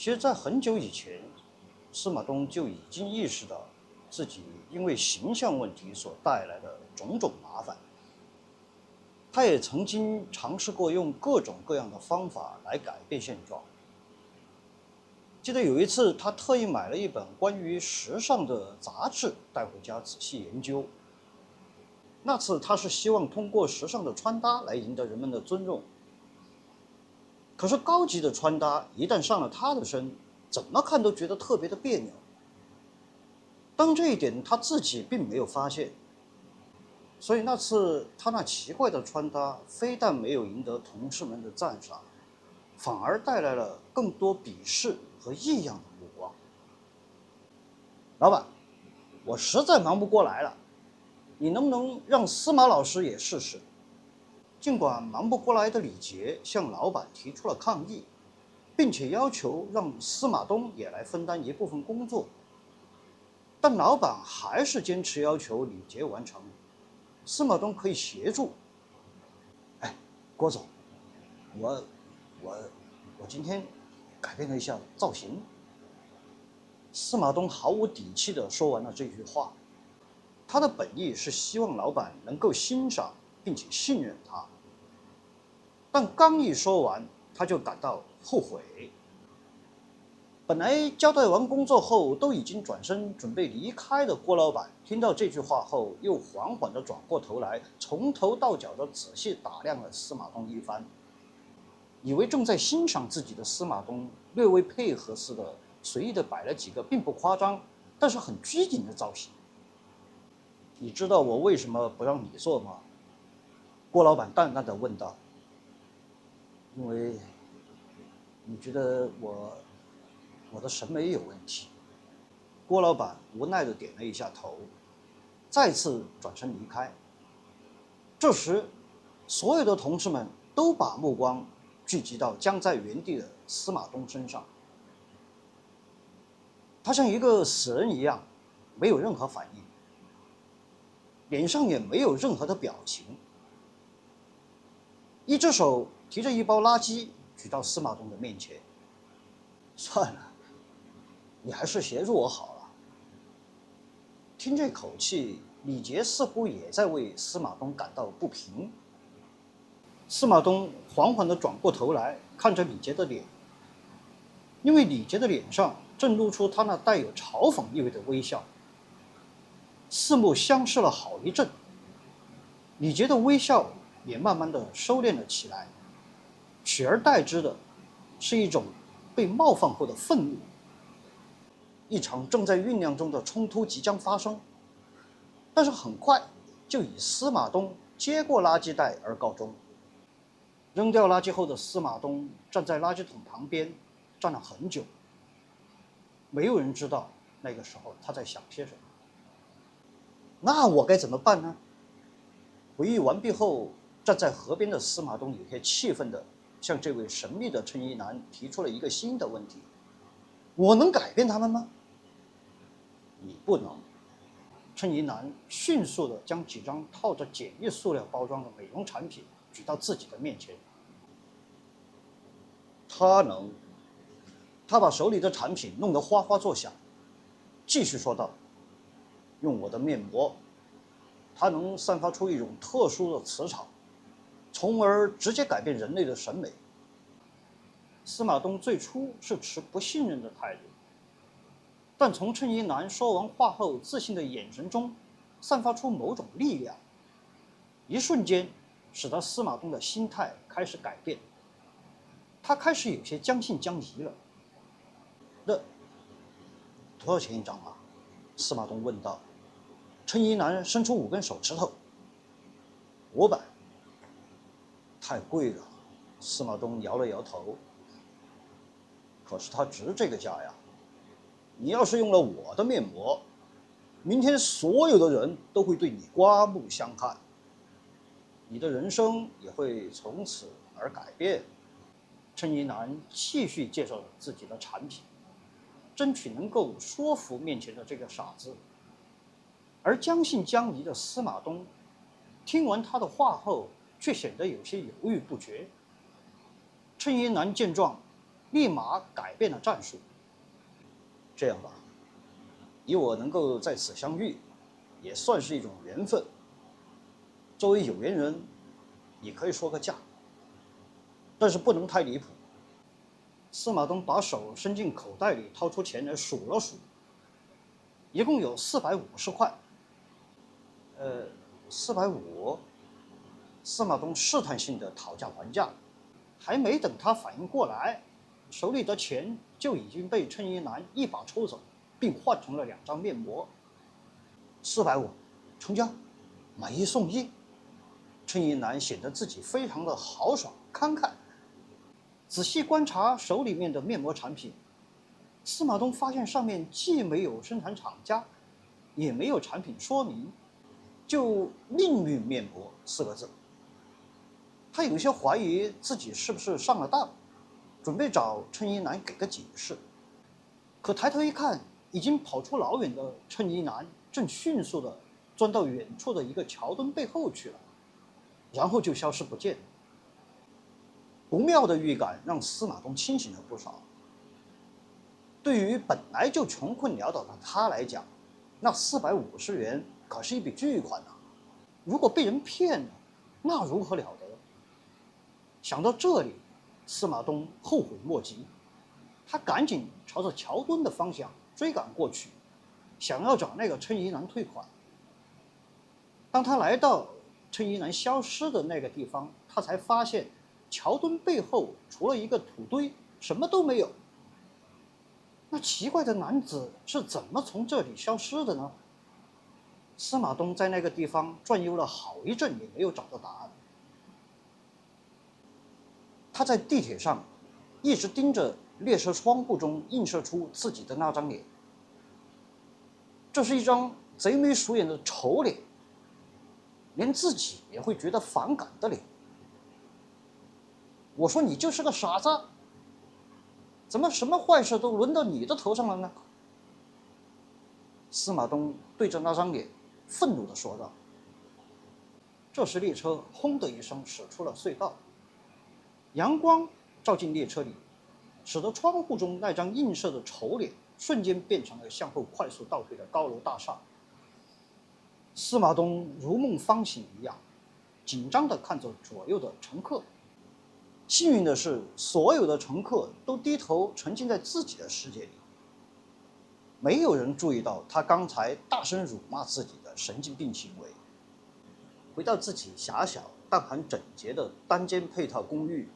其实，在很久以前，司马东就已经意识到自己因为形象问题所带来的种种麻烦。他也曾经尝试过用各种各样的方法来改变现状。记得有一次，他特意买了一本关于时尚的杂志带回家仔细研究。那次他是希望通过时尚的穿搭来赢得人们的尊重。可是高级的穿搭一旦上了他的身，怎么看都觉得特别的别扭。当这一点他自己并没有发现，所以那次他那奇怪的穿搭非但没有赢得同事们的赞赏，反而带来了更多鄙视和异样的目光。老板，我实在忙不过来了，你能不能让司马老师也试试？尽管忙不过来的李杰向老板提出了抗议，并且要求让司马东也来分担一部分工作，但老板还是坚持要求李杰完成，司马东可以协助。哎，郭总，我我我今天改变了一下造型。司马东毫无底气地说完了这句话，他的本意是希望老板能够欣赏并且信任他，但刚一说完，他就感到后悔。本来交代完工作后都已经转身准备离开的郭老板，听到这句话后，又缓缓地转过头来，从头到脚地仔细打量了司马东一番，以为正在欣赏自己的司马东略微配合似的，随意地摆了几个并不夸张，但是很拘谨的造型。你知道我为什么不让你做吗？郭老板淡淡地问道。因为你觉得我的审美有问题。郭老板无奈地点了一下头，再次转身离开。这时，所有的同事们都把目光聚集到僵在原地的司马东身上。他像一个死人一样，没有任何反应，脸上也没有任何的表情，一只手提着一包垃圾举到司马东的面前。算了，你还是协助我好了。听这口气，李杰似乎也在为司马东感到不平。司马东缓缓地转过头来，看着李杰的脸，因为李杰的脸上正露出他那带有嘲讽意味的微笑。四目相视了好一阵，李杰的微笑也慢慢地收敛了起来，取而代之的是一种被冒犯后的愤怒。一场正在酝酿中的冲突即将发生，但是很快就以司马东接过垃圾袋而告终。扔掉垃圾后的司马东站在垃圾桶旁边站了很久，没有人知道那个时候他在想些什么。那我该怎么办呢？回忆完毕后，站在河边的司马东有些气愤地向这位神秘的衬衣男提出了一个新的问题：我能改变他们吗？你不能。衬衣男迅速地将几张套着简易塑料包装的美容产品举到自己的面前。他能。他把手里的产品弄得哗哗作响，继续说道：用我的面膜，它能散发出一种特殊的磁场，从而直接改变人类的审美。司马东最初是持不信任的态度，但从衬衣男说完话后自信的眼神中散发出某种力量，一瞬间使得司马东的心态开始改变。他开始有些将信将疑了。那多少钱一张啊？司马东问道。衬衣男伸出5根手指头。500。太贵了。司马东摇了摇头。可是它值这个价呀。你要是用了我的面膜，明天所有的人都会对你刮目相看，你的人生也会从此而改变。衬衣男继续介绍自己的产品，争取能够说服面前的这个傻子。而将信将疑的司马东听完他的话后，却显得有些犹豫不决。衬衣男见状，立马改变了战术。这样吧，以我能够在此相遇，也算是一种缘分。作为有缘人，你可以说个价，但是不能太离谱。司马东把手伸进口袋里，掏出钱来数了数，一共有450块。450。司马东试探性的讨价还价，还没等他反应过来，手里的钱就已经被陈一南一把抽走，并换成了2张面膜。450，成交，买1送1。陈一南显得自己非常的豪爽慷慨。仔细观察手里面的面膜产品，司马东发现上面既没有生产厂家，也没有产品说明，就命运面膜4个字。他有些怀疑自己是不是上了当，准备找陈一南给个解释。可抬头一看，已经跑出老远的陈一南正迅速地钻到远处的一个桥墩背后去了，然后就消失不见了。不妙的预感让司马东清醒了不少。对于本来就穷困潦倒的他来讲，那450元可是一笔巨款啊！如果被人骗了，那如何了得？想到这里，司马东后悔莫及，他赶紧朝着桥墩的方向追赶过去，想要找那个陈一南退款。当他来到陈一南消失的那个地方，他才发现桥墩背后除了一个土堆，什么都没有。那奇怪的男子是怎么从这里消失的呢？司马东在那个地方转悠了好一阵，也没有找到答案。他在地铁上一直盯着列车窗户中映射出自己的那张脸，这是一张贼眉鼠眼的丑脸，连自己也会觉得反感的脸。我说你就是个傻子，怎么什么坏事都轮到你的头上了呢？司马东对着那张脸愤怒地说道。这时列车轰的一声驶出了隧道，阳光照进列车里，使得窗户中那张映射的丑脸瞬间变成了向后快速倒退的高楼大厦。司马东如梦方醒一样，紧张地看着左右的乘客。幸运的是，所有的乘客都低头沉浸在自己的世界里，没有人注意到他刚才大声辱骂自己的神经病行为。回到自己狭小但很整洁的单间配套公寓，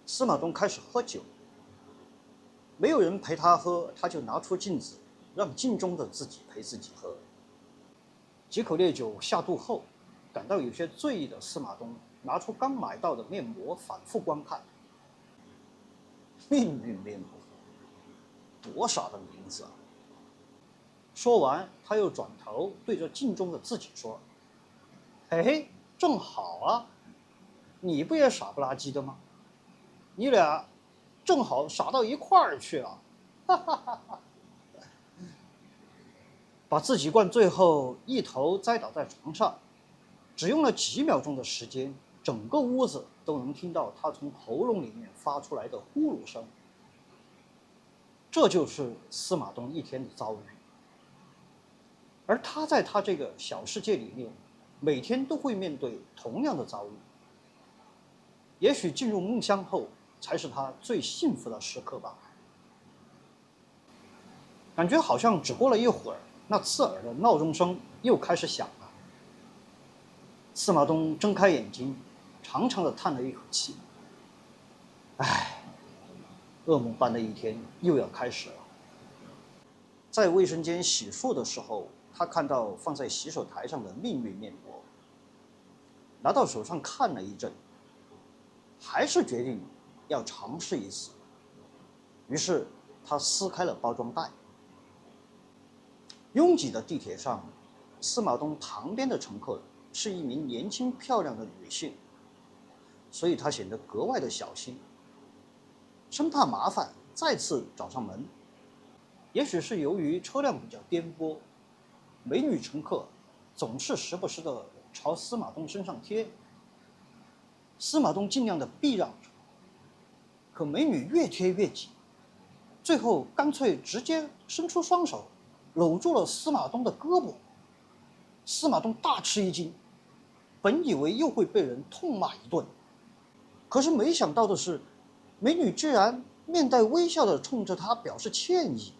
司马东开始喝酒。没有人陪他喝，他就拿出镜子，让镜中的自己陪自己喝。几口烈酒下肚后，感到有些醉意的司马东拿出刚买到的面膜反复观看。命运面膜，多傻的名字啊！说完，他又转头对着镜中的自己说：“嘿嘿，正好啊，你不也傻不拉几的吗？你俩正好傻到一块儿去了。”哈哈哈哈！把自己灌醉后，一头栽倒在床上，只用了几秒钟的时间，整个屋子都能听到他从喉咙里面发出来的呼噜声。这就是司马东一天的遭遇。而他在他这个小世界里面，每天都会面对同样的遭遇。也许进入梦乡后，才是他最幸福的时刻吧。感觉好像只过了一会儿，那刺耳的闹钟声又开始响了。司马东睁开眼睛，长长的叹了一口气。唉，噩梦般的一天又要开始了。在卫生间洗漱的时候，他看到放在洗手台上的命运面膜，拿到手上看了一阵，还是决定要尝试一次。于是他撕开了包装袋。拥挤的地铁上，司马东旁边的乘客是一名年轻漂亮的女性，所以他显得格外的小心，生怕麻烦再次找上门。也许是由于车辆比较颠簸，美女乘客总是时不时地朝司马东身上贴。司马东尽量的避让着，可美女越贴越紧，最后干脆直接伸出双手，搂住了司马东的胳膊。司马东大吃一惊，本以为又会被人痛骂一顿，可是没想到的是，美女居然面带微笑地冲着他表示歉意，